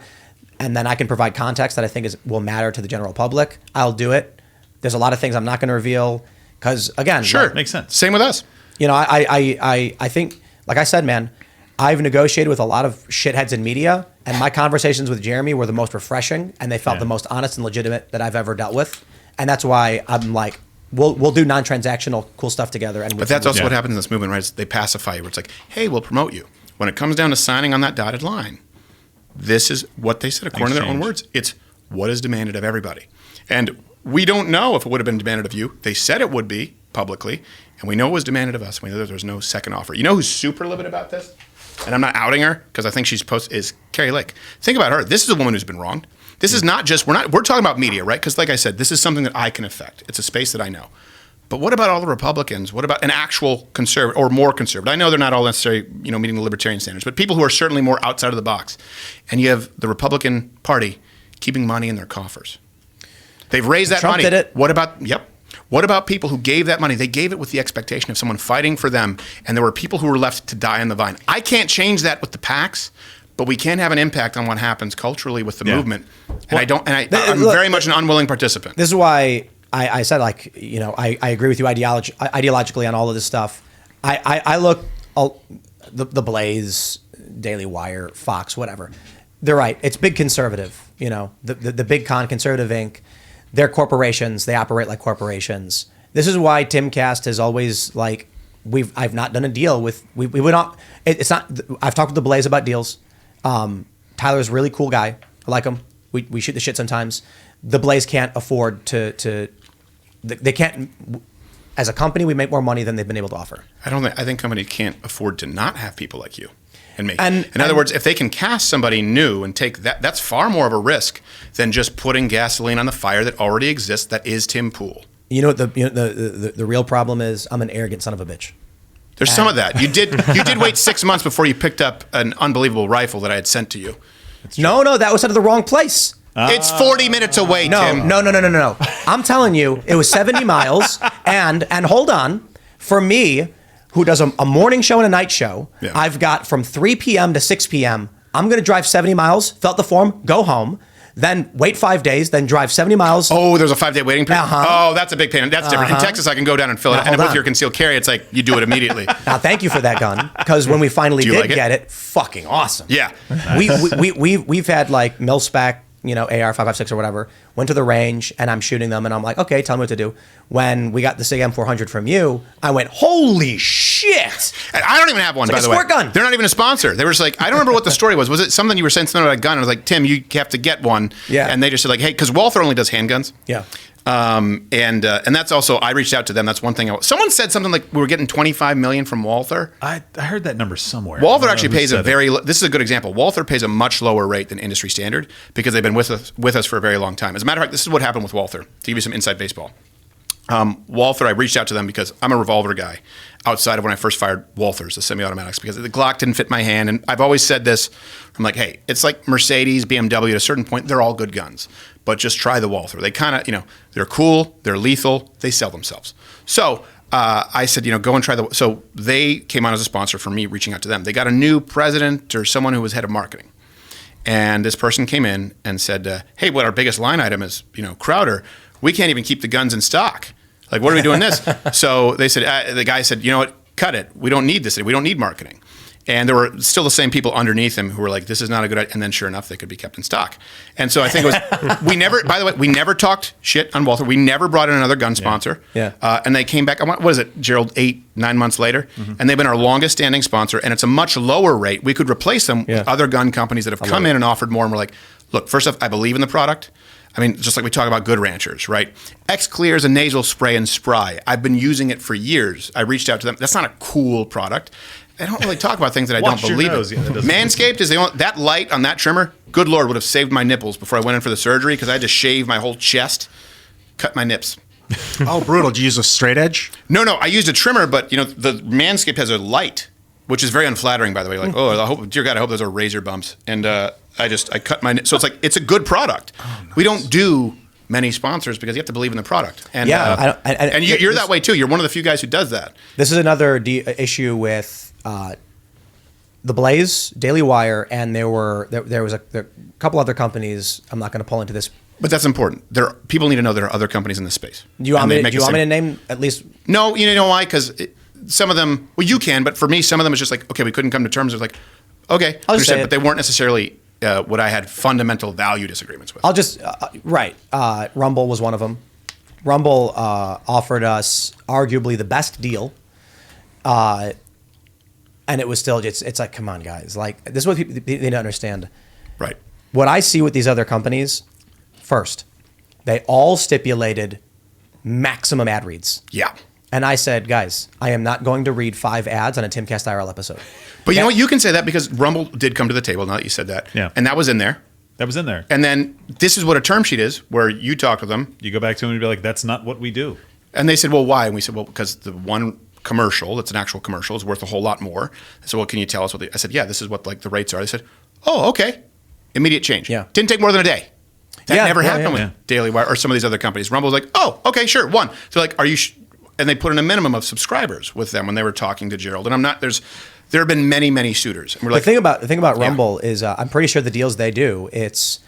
and then I can provide context that I think will matter to the general public, I'll do it. There's a lot of things I'm not going to reveal because, again... Sure, makes sense. Same with us. I think, like I said, man, I've negotiated with a lot of shitheads in media, and my conversations with Jeremy were the most refreshing, and they felt the most honest and legitimate that I've ever dealt with. And that's why I'm like, we'll do non-transactional cool stuff together. And but that's also what happens in this movement, right? Is they pacify you. Where it's like, hey, we'll promote you. When it comes down to signing on that dotted line, this is what they said according to their own words. It's what is demanded of everybody. And we don't know if it would have been demanded of you. They said it would be publicly, and we know it was demanded of us. We know that there's no second offer. You know who's super livid about this? And I'm not outing her because I think she's is Carrie Lake. Think about her. This is a woman who's been wronged. This is not just, we're talking about media, right? Because like I said, this is something that I can affect. It's a space that I know. But what about all the Republicans? What about an actual conservative or more conservative? I know they're not all necessarily, meeting the libertarian standards, but people who are certainly more outside of the box. And you have the Republican Party keeping money in their coffers. They've raised that Trump money. Did it. What about people who gave that money? They gave it with the expectation of someone fighting for them, and there were people who were left to die on the vine. I can't change that with the PACs, but we can have an impact on what happens culturally with the movement. And I'm very much an unwilling participant. This is why I said, like, I agree with you ideologically on all of this stuff. I look, the Blaze, Daily Wire, Fox, whatever. They're right. It's big conservative, the big con, Conservative Inc. They're corporations. They operate like corporations. This is why Timcast has always, like, I've not done a deal with, we would not, it's not, I've talked with the Blaze about deals. Tyler's a really cool guy. I like him. We shoot the shit sometimes. The Blaze can't afford to they can't, as a company, we make more money than they've been able to offer. I think companies can't afford to not have people like you and me. In other words, if they can cast somebody new and take that's far more of a risk than just putting gasoline on the fire that already exists. That is Tim Pool. You know what the real problem is? I'm an arrogant son of a bitch. There's some of that. You did wait 6 months before you picked up an unbelievable rifle that I had sent to you. No, that was out of the wrong place. It's 40 minutes away, Tim. No. I'm telling you, it was 70 miles. And hold on, for me, who does a morning show and a night show, I've got from 3 p.m. to 6 p.m. I'm going to drive 70 miles, fill out the form, go home, then wait 5 days, then drive 70 miles. Oh, there's a 5-day waiting period? Uh-huh. Oh, that's a big pain. That's different. In Texas, I can go down and fill it. And with your concealed carry, it's like you do it immediately. Now, thank you for that gun, because when we finally did get it, fucking awesome. Yeah. We've had like mil-spec, AR 5.56 or whatever, went to the range and I'm shooting them and I'm like, okay, tell me what to do. When we got the SIG M400 from you, I went, holy shit. And I don't even have one, by the way. It's like a squirt gun. They're not even a sponsor. They were just like, I don't remember what the story was. Was it something you were saying something about a gun? I was like, Tim, you have to get one. Yeah. And they just said like, hey, because Walther only does handguns. Yeah. And that's also, I reached out to them. That's one thing. Someone said something like we were getting $25 million from Walther. I heard that number somewhere. Walther actually pays this is a good example. Walther pays a much lower rate than industry standard because they've been with us for a very long time. As a matter of fact, this is what happened with Walther. To give you some inside baseball. Walther, I reached out to them because I'm a revolver guy outside of when I first fired Walthers, the semi-automatics, because the Glock didn't fit my hand. And I've always said this. I'm like, hey, it's like Mercedes, BMW, at a certain point, they're all good guns. But just try the Walther. They kind of, they're cool, they're lethal, they sell themselves. So I said, go and try so they came on as a sponsor for me reaching out to them. They got a new president or someone who was head of marketing. And this person came in and said, hey, what our biggest line item is, Crowder, we can't even keep the guns in stock. Like, what are we doing this? So they said, the guy said, you know what, cut it. We don't need this. We don't need marketing. And there were still the same people underneath him who were like, this is not a good idea. And then sure enough, they could be kept in stock. And so I think it was, by the way, we never talked shit on Walther. We never brought in another gun sponsor. Yeah. And they came back, what is it, Gerald, 8-9 months later? Mm-hmm. And they've been our longest standing sponsor. And it's a much lower rate. We could replace them with other gun companies that have come in and offered more. And we're like, look, first off, I believe in the product. I mean, just like we talk about Good Ranchers, right? X-Clear is a nasal spray and spray. I've been using it for years. I reached out to them. That's not a cool product. I don't really talk about things that I don't believe in. Manscaped is that light on that trimmer, good Lord, would have saved my nipples before I went in for the surgery because I had to shave my whole chest, cut my nips. Oh, brutal. Did you use a straight edge? No, I used a trimmer, but the Manscaped has a light, which is very unflattering, by the way. Like, dear God, I hope those are razor bumps. And I cut my nips. So it's a good product. Oh, nice. We don't do many sponsors because you have to believe in the product. And you're that way too. You're one of the few guys who does that. This is another issue with the Blaze, Daily Wire, and there was a couple other companies. I'm not going to pull into this, but that's important. People need to know there are other companies in this space. Do you want me to name at least? No, you know why? Because some of them, well, you can, but for me, some of them is just like, okay, we couldn't come to terms. It was like, okay, I'll just say it. but they weren't necessarily what I had fundamental value disagreements with. I'll just right. Rumble was one of them. Rumble offered us arguably the best deal, and it was still it's like, come on, guys, like this is what people they need to understand. Right. What I see with these other companies, first, they all stipulated maximum ad reads. Yeah. And I said, guys, I am not going to read 5 ads on a Timcast IRL episode. But you know what? You can say that because Rumble did come to the table. Now that you said that. Yeah. And that was in there. That was in there. And then this is what a term sheet is, where you talk to them. You go back to them and be like, that's not what we do. And they said, well, why? And we said, well, because the one commercial, that's an actual commercial, is worth a whole lot more. I said, well, can you tell us what I said, yeah, this is what like the rates are. They said, oh, okay. Immediate change. Yeah. Didn't take more than a day. That Yeah, never yeah, happened yeah. with Daily Wire or some of these other companies. Rumble's like, oh, okay, sure, one. So like, are you... And they put in a minimum of subscribers with them when they were talking to Gerald. And there have been many, many suitors. And we're like, the thing about Rumble is I'm pretty sure the deals they do, it's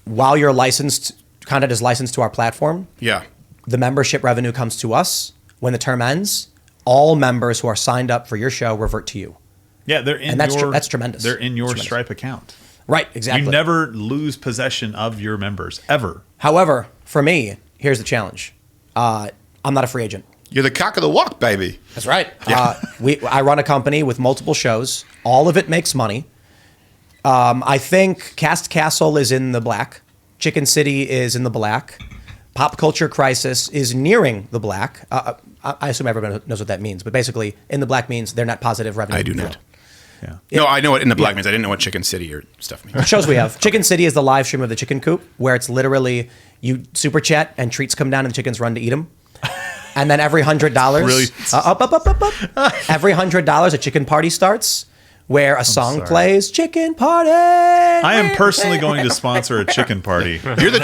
while you're licensed, content is licensed to our platform, yeah. the membership revenue comes to us. When the term ends, all members who are signed up for your show revert to you. Yeah, they're in And that's your... that's tremendous. They're in your Tremendous. Stripe account. Right, exactly. You never lose possession of your members, ever. However, for me, here's the challenge. I'm not a free agent. You're the cock of the walk, baby. That's right. I run a company with multiple shows. All of it makes money. I think Cast Castle is in the black. Chicken City is in the black. Pop Culture Crisis is nearing the black. I assume everyone knows what that means, but basically, in the black means they're net positive revenue. I do not. Yeah. No, I know what in the black means. I didn't know what Chicken City or stuff means. Shows we have. Chicken City is the live stream of the Chicken Coop, where it's literally you super chat and treats come down and the chickens run to eat them. And then every $100, every $100, a chicken party starts, where a song sorry. plays. Chicken party. I am personally going to sponsor a chicken party. You're the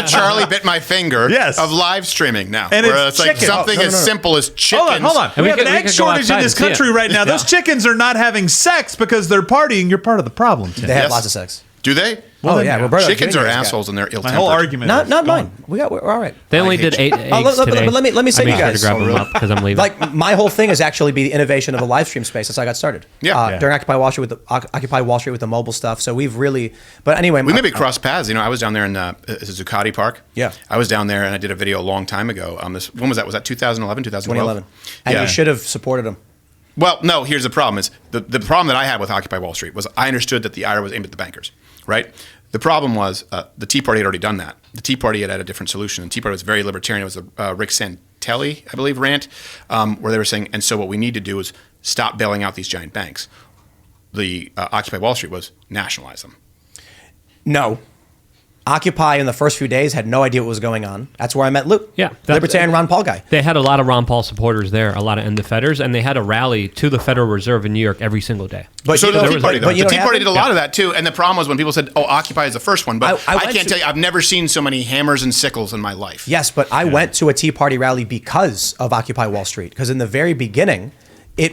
Charlie bit my finger Yes. of live streaming now. And where it's like chicken. something as simple as chickens. Hold on. And We we have could- an we egg could go shortage in outside this and see country it. right now. Those chickens are not having sex because they're partying. You're part of the problem, Tim. They have Yes. lots of sex. Do they? Oh yeah, Roberto Chickens Jr. are 's got- assholes and they're ill-tempered. My whole argument Not is not gone. mine. We're all right. They only I hate did 8 you. eggs today. but let me say I you made sure guys. to grab them up because I'm leaving. Like my whole thing is actually be the innovation of the live stream space. That's how I got started. Yeah. During Occupy Wall Street with the mobile stuff. So we've really. But anyway, We maybe crossed paths. You know, I was down there in Zuccotti Park. Yeah. I was down there and I did a video a long time ago. When was that? Was that 2011, 2012? 2011, and you should have supported them. Well, no, here's the problem is the problem that I had with Occupy Wall Street was I understood that the IRA was aimed at the bankers, right? The problem was the Tea Party had already done that. The Tea Party had a different solution. The Tea Party was very libertarian. It was the Rick Santelli, I believe, rant, where they were saying, and so what we need to do is stop bailing out these giant banks. The Occupy Wall Street was nationalize them. No. Occupy in the first few days had no idea what was going on. That's where I met Luke. Yeah. Libertarian Ron Paul guy. They had a lot of Ron Paul supporters there, a lot of end the Fedders, and they had a rally to the Federal Reserve in New York every single day. But So you did know- the Tea Party, though. but you The know Tea what Party did a happened? lot of that, too. And the problem was when people said, oh, Occupy is the first one. But I I went can't to- tell you, I've never seen so many hammers and sickles in my life. Yes, but I went to a Tea Party rally because of Occupy Wall Street. Because in the very beginning,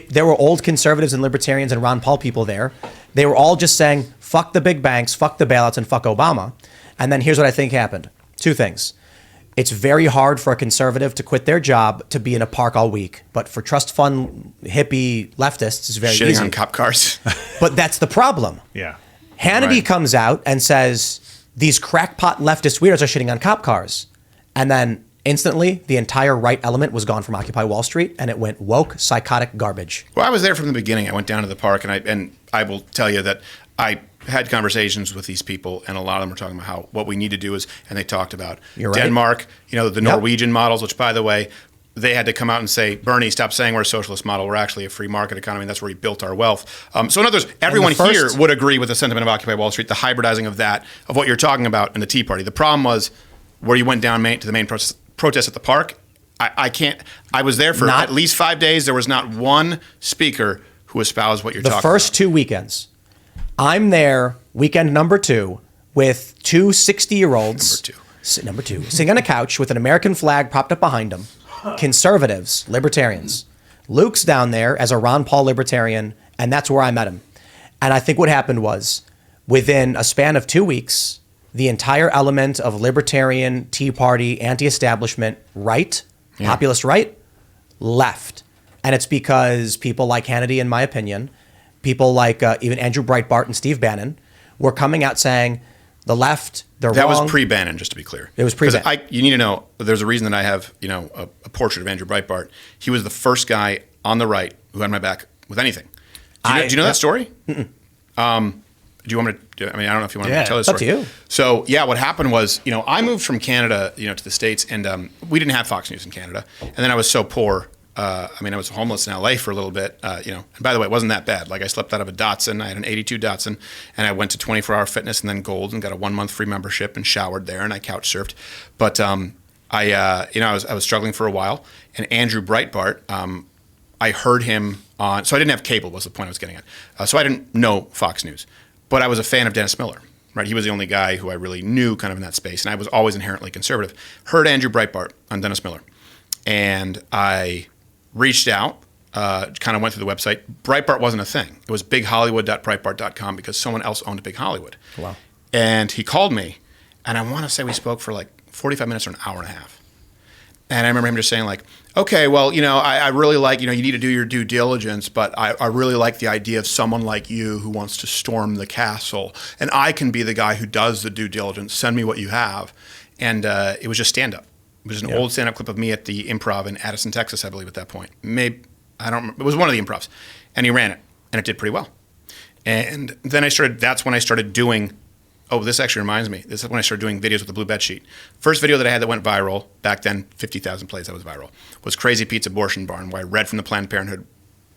there were old conservatives and libertarians and Ron Paul people there. They were all just saying, fuck the big banks, fuck the bailouts, and fuck Obama. And then here's what I think happened. 2 things. It's very hard for a conservative to quit their job to be in a park all week. But for trust fund hippie leftists, it's very Shitting easy. on cop cars. But that's the problem. Yeah. Hannity Right. comes out and says these crackpot leftist weirdos are shitting on cop cars. And then instantly the entire right element was gone from Occupy Wall Street and it went woke, psychotic garbage. Well, I was there from the beginning. I went down to the park, and I will tell you that I had conversations with these people, and a lot of them were talking about how what we need to do is, and they talked about You're right. Denmark, you know, the Yep. Norwegian models, which, by the way, they had to come out and say, Bernie, stop saying we're a socialist model. We're actually a free market economy, and that's where we built our wealth. So in other words, everyone first- here would agree with the sentiment of Occupy Wall Street, the hybridizing of that, of what you're talking about in the Tea Party. The problem was where you went down to the main protest at the park. I was there for Not- at least 5 days. There was not one speaker who espoused what you're The talking first about. 2 weekends, I'm there, weekend number 2, with 2 60-year-olds. Number two. Sitting on a couch with an American flag propped up behind them. Conservatives, libertarians. Luke's down there as a Ron Paul libertarian, and that's where I met him. And I think what happened was, within a span of 2 weeks, the entire element of libertarian, Tea Party, anti-establishment, right, populist right, left. And it's because people like Hannity, in my opinion, people like even Andrew Breitbart and Steve Bannon were coming out saying the left, they're That wrong. was pre-Bannon, just to be clear. It was pre-Bannon. 'Cause you need to know, there's a reason that I have, a portrait of Andrew Breitbart. He was the first guy on the right who had my back with anything. Do you know that story? Do you want me to? I mean, I don't know if you want me to tell this up story. to you. So yeah, what happened was, I moved from Canada, to the States, and we didn't have Fox News in Canada. And then I was so poor. I was homeless in LA for a little bit. And by the way, it wasn't that bad. Like, I slept out of a Datsun. I had an '82 Datsun, and I went to 24-hour fitness and then Gold and got a 1 month free membership and showered there, and I couch surfed. But I was struggling for a while, and Andrew Breitbart. I heard him on, so I didn't have cable, was the point I was getting at. So I didn't know Fox News, but I was a fan of Dennis Miller, right? He was the only guy who I really knew kind of in that space, and I was always inherently conservative. Heard Andrew Breitbart on Dennis Miller, and I reached out, kind of went through the website. Breitbart wasn't a thing. It was bighollywood.breitbart.com because someone else owned Big Hollywood. Wow. And he called me, and I want to say we spoke for like 45 minutes or an hour and a half. And I remember him just saying, like, okay, well, I really like, you need to do your due diligence, but I really like the idea of someone like you who wants to storm the castle. And I can be the guy who does the due diligence. Send me what you have. And it was just stand-up. It was an old stand-up clip of me at the Improv in Addison, Texas, I believe, at that point. Maybe, I don't remember. It was one of the improvs. And he ran it. And it did pretty well. And then that's when I started doing, this actually reminds me. This is when I started doing videos with the blue bed sheet. First video that I had that went viral, back then, 50,000 plays, that was viral, was Crazy Pete's Abortion Barn, where I read from the Planned Parenthood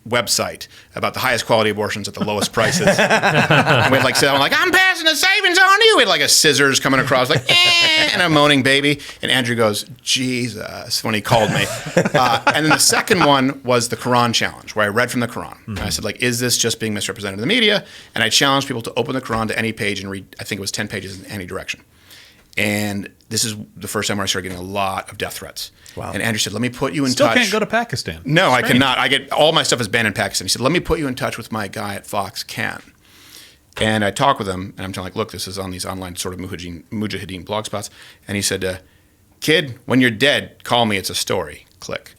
website about the highest quality abortions at the lowest prices. And we'd I'm like, I'm passing the savings on you. We had like a scissors coming across, like, and I'm moaning baby. And Andrew goes, Jesus, when he called me. And then the second one was the Quran challenge, where I read from the Quran. And I said, like, is this just being misrepresented in the media? And I challenged people to open the Quran to any page and read, I think it was 10 pages in any direction. And this is the first time where I started getting a lot of death threats. Wow. And Andrew said, let me put you in Still touch. can't go to Pakistan. No, I cannot. I get all my stuff is banned in Pakistan. He said, let me put you in touch with my guy at Fox, Ken. And I talked with him, and I'm telling, like, look, this is on these online sort of mujahideen blog spots. And he said, kid, when you're dead, call me. It's a story. Click.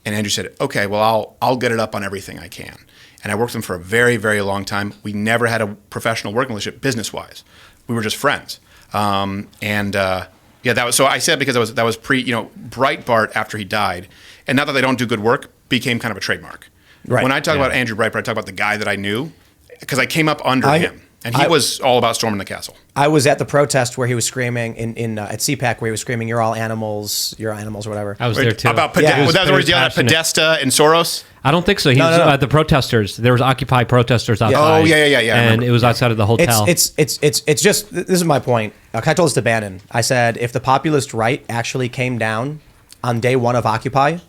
And Andrew said, okay, well, I'll get it up on everything I can. And I worked with him for a very, very long time. We never had a professional working relationship business-wise. We were just friends. That was, so I said, because that was pre, Breitbart, after he died, and not that they don't do good work, became kind of a trademark. Right. When I talk about Andrew Breitbart, I talk about the guy that I knew, because I came up under him, and he was all about storming the castle. I was at the protest where he was screaming at CPAC, where he was screaming, "You're all animals, or whatever." I was there too. About Yeah. was that where very he's yelling at passionate. Podesta and Soros? I don't think so. He No, was no, no. at the protesters. There was Occupy protesters outside. Oh, yeah. I And remember. it was outside of the hotel. It's just, this is my point. I told this to Bannon. I said, if the populist right actually came down on day one of Occupy,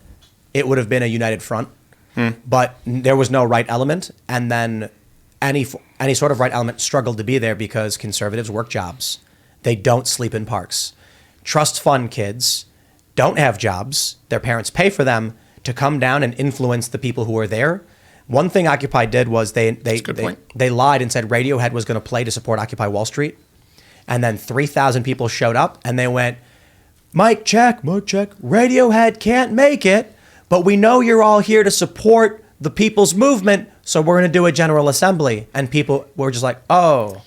it would have been a united front. But there was no right element, and then any sort of right element struggled to be there because conservatives work jobs. They don't sleep in parks. Trust fund kids don't have jobs. Their parents pay for them to come down and influence the people who are there. One thing Occupy did was they lied and said Radiohead was going to play to support Occupy Wall Street. And then 3,000 people showed up and they went, mic check, Radiohead can't make it, but we know you're all here to support the people's movement, so we're going to do a general assembly. And people were just like, oh.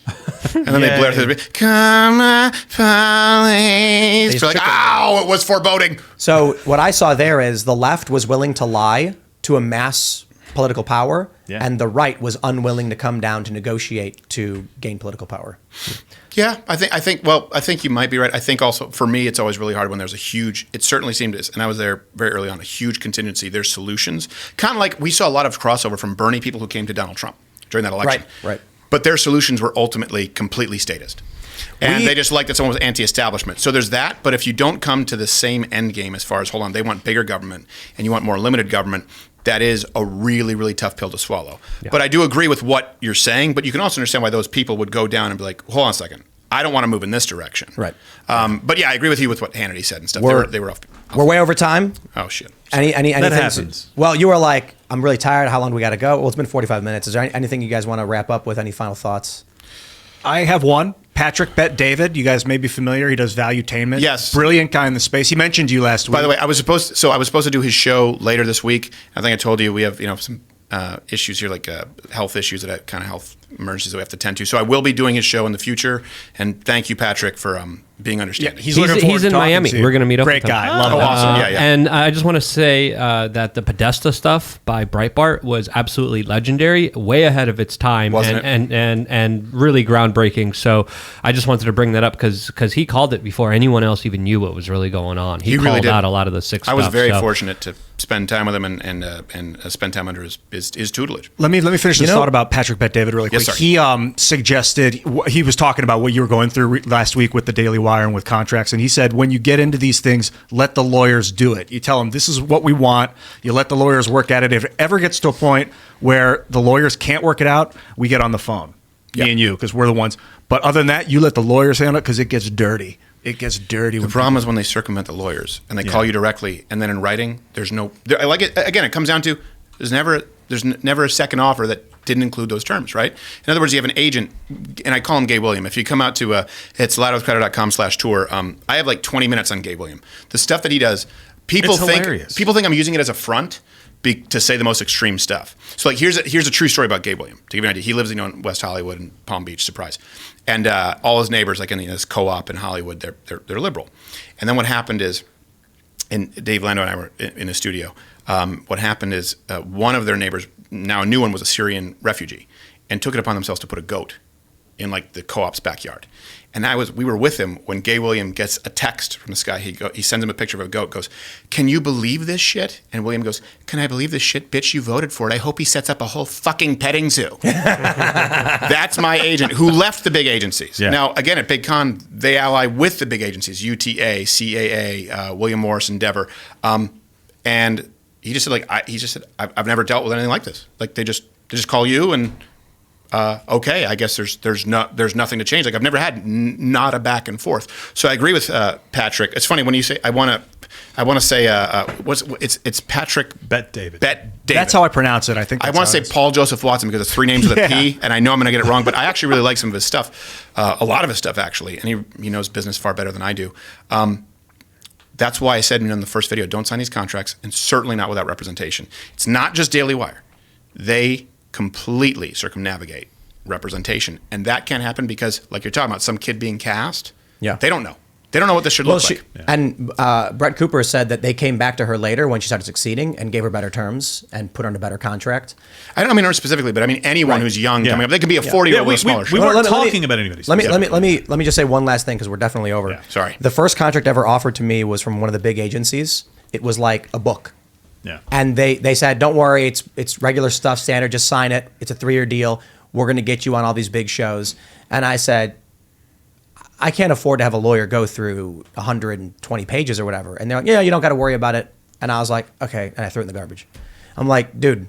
And then they blared through the come on, police. They're like, ow, it was foreboding. So what I saw there is the left was willing to lie to amass political power, and the right was unwilling to come down to negotiate to gain political power. Yeah, I think you might be right. I think also for me, it's always really hard when there's a huge, it certainly seemed, and I was there very early on, a huge contingency. There's solutions. Kind of like we saw a lot of crossover from Bernie people who came to Donald Trump during that election. Right. But their solutions were ultimately completely statist. And they just liked that someone was anti-establishment. So there's that, but if you don't come to the same end game as far as, hold on, they want bigger government and you want more limited government, that is a really, really tough pill to swallow. Yeah. But I do agree with what you're saying, but you can also understand why those people would go down and be like, hold on a second, I don't want to move in this direction. Right. But yeah, I agree with you with what Hannity said and stuff. They were off. We're way over time. Oh, shit. Anything That happens. Well, you were like, I'm really tired. How long do we got to go? Well, it's been 45 minutes. Is there anything you guys want to wrap up with? Any final thoughts? I have one. Patrick Bet David, you guys may be familiar. He does valuetainment. Yes. Brilliant guy in the space. He mentioned you last week. By the way, I was supposed to do his show later this week. I think I told you we have some issues here, like health issues, kind of health emergencies that we have to tend to. So I will be doing his show in the future. And thank you, Patrick, for being understanding. He's in Miami. We're going to meet up. Great with him. guy. Love him. Awesome. Yeah. And I just want to say that the Podesta stuff by Breitbart was absolutely legendary, way ahead of its time, Wasn't it? and really groundbreaking. So I just wanted to bring that up because he called it before anyone else even knew what was really going on. He really called did. out a lot of the sick stuff. I was very so. fortunate to spend time with him and spend time under his tutelage. Let me finish this thought about Patrick Bet David really quick. Yes, sir. He suggested, he was talking about what you were going through last week with the Daily Wire and with contracts, and he said when you get into these things, let the lawyers do it. You tell them this is what we want. You let the lawyers work at it. If it ever gets to a point where the lawyers can't work it out, we get on the phone, me and you, because we're the ones. But other than that, you let the lawyers handle it because it gets dirty. It gets dirty. The problem is when they circumvent the lawyers and they call you directly, and then in writing, there's no. Like it again, it comes down to there's never a second offer that didn't include those terms, right? In other words, you have an agent, and I call him Gabe William. If you come out to it's loudwithcrowder.com/tour, I have like 20 minutes on Gabe William. The stuff that he does, people It's hilarious. think I'm using it as a front to say the most extreme stuff. So like here's a true story about Gabe William. To give you an idea, he lives in West Hollywood and Palm Beach, surprise. And all his neighbors, like in this co-op in Hollywood, they're liberal. And then what happened is, and Dave Lando and I were in the studio. What happened is one of their neighbors, now a new one, was a Syrian refugee, and took it upon themselves to put a goat in like the co-op's backyard. And we were with him when Gay William gets a text from this guy. He sends him a picture of a goat. Goes, "Can you believe this shit?" And William goes, "Can I believe this shit, bitch? You voted for it. I hope he sets up a whole fucking petting zoo." That's my agent who left the big agencies. Yeah. Now again, at Big Con, they ally with the big agencies: UTA, CAA, William Morris, Endeavor, and he just said, I've never dealt with anything like this. Like they just call you and. Okay, I guess there's nothing to change. Like I've never had not a back and forth. So I agree with Patrick. It's funny when you say I want to say it's Patrick Bet David. Bet David. That's how I pronounce it. I think I want to say Paul Joseph Watson because it's three names with a P, and I know I'm going to get it wrong. But I actually really like some of his stuff, a lot of his stuff actually, and he knows business far better than I do. That's why I said in the first video, don't sign these contracts, and certainly not without representation. It's not just Daily Wire; they completely circumnavigate representation, and that can't happen because, like you're talking about, some kid being cast. Yeah, they don't know. They don't know what this should look like. And Brett Cooper said that they came back to her later when she started succeeding and gave her better terms and put her on a better contract. I don't mean her specifically, but I mean anyone who's young coming up. They could be a 40-year-old with a smaller show. We weren't talking about anybody. Let me just say one last thing because we're definitely over. Yeah. Sorry. The first contract ever offered to me was from one of the big agencies. It was like a book. Yeah. And they said, don't worry, it's regular stuff, standard, just sign it. It's a 3-year deal. We're going to get you on all these big shows. And I said, I can't afford to have a lawyer go through 120 pages or whatever. And they're like, yeah, you don't got to worry about it. And I was like, okay. And I threw it in the garbage. I'm like, dude,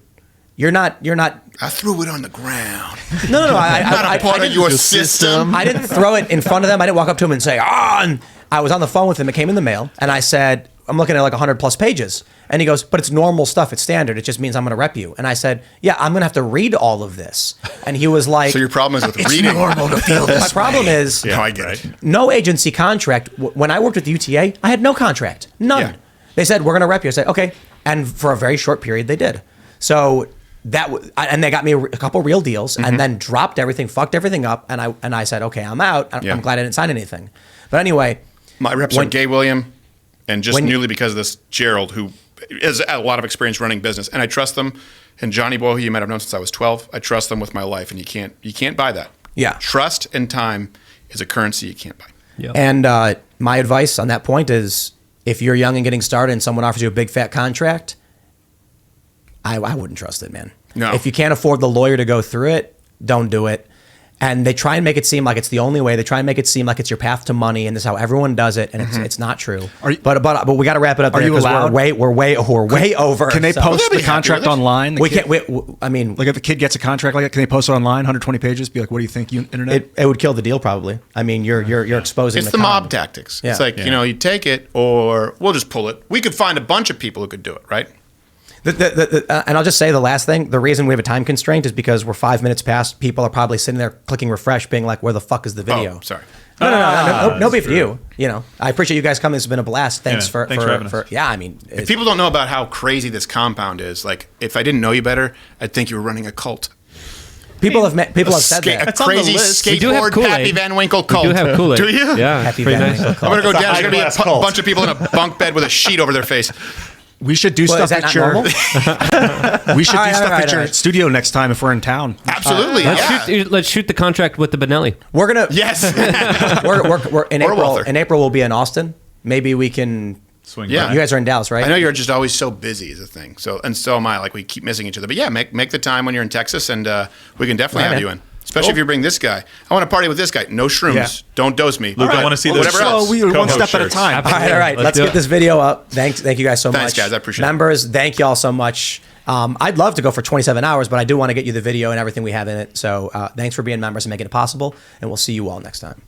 you're not. I threw it on the ground. No. I'm not a part of didn't- your system. I didn't throw it in front of them. I didn't walk up to him and say, and I was on the phone with him. It came in the mail. And I said, I'm looking at like 100 plus pages. And he goes, but it's normal stuff. It's standard. It just means I'm going to rep you. And I said, yeah, I'm going to have to read all of this. And he was like, So your problem is with it's reading. normal to feel this. My problem is No, I get it. no agency contract. When I worked with the UTA, I had no contract. None. Yeah. They said, we're going to rep you. I said, okay. And for a very short period, they did. So and they got me a couple real deals and then dropped everything, fucked everything up. And I said, okay, I'm out. I'm glad I didn't sign anything. But anyway. My reps are Gay William and just newly because of this Gerald, who has a lot of experience running business. And I trust them. And Johnny Boy, who you might have known since I was 12, I trust them with my life. And you can't buy that. Yeah. Trust and time is a currency you can't buy. Yep. And my advice on that point is if you're young and getting started and someone offers you a big fat contract, I wouldn't trust it, man. No. If you can't afford the lawyer to go through it, don't do it. And they try and make it seem like it's the only way. They try and make it seem like it's your path to money, and this is how everyone does it, and it's not true. But we got to wrap it up. Are there you 'cause allowed? We're way over. Can they so- post They'll the be happy contract with it. online? We can't. I mean, Like if a kid gets a contract like that, can they post it online, 120 pages? Be like, what do you think, internet? it would kill the deal probably. I mean, you're exposing. It's the con. mob tactics. Yeah. It's like, you take it or we'll just pull it. We could find a bunch of people who could do it, right? And I'll just say the last thing. The reason we have a time constraint is because we're 5 minutes past. People are probably sitting there clicking refresh, being like, "Where the fuck is the video?" Oh, sorry. No beef for you. You know, I appreciate you guys coming. It's been a blast. Thanks Yeah, thanks for having us. yeah. I mean, If people don't know about how crazy this compound is, like if I didn't know you better, I'd think you were running a cult. people have said A that. It's on the crazy list. We do have skateboard Kool-Aid. Pappy Van Winkle cult. We do have Kool-Aid. Do you? Yeah. Happy pretty Van nice. Winkle I'm gonna go It's a down. There's gonna be a high-class cult. bunch of people in a bunk bed with a sheet over their face. We should do Well, is stuff that at not your. normal? We should All do right, stuff all right, at your all right. studio next time if we're in town. Absolutely. yeah. Let's shoot the contract with the Benelli. We're gonna. Yes. We're in Or April. Walther. In April, we'll be in Austin. Maybe we can. Swing Yeah. by. You guys are in Dallas, right? I know you're just always so busy is a thing. So am I. Like we keep missing each other. But yeah, make the time when you're in Texas, and we can definitely Yeah, have man. you in. Especially if you bring this guy. I want to party with this guy. No shrooms. Yeah. Don't dose me. Luke, I But wanna see whatever this. else. Oh, we one Co-host step at a shirts. time. All right. Let's do get it. this video up. Thank you guys so Thanks, much. guys. I appreciate it. Members, thank y'all so much. I'd love to go for 27 hours, but I do want to get you the video and everything we have in it. So thanks for being members and making it possible. And we'll see you all next time.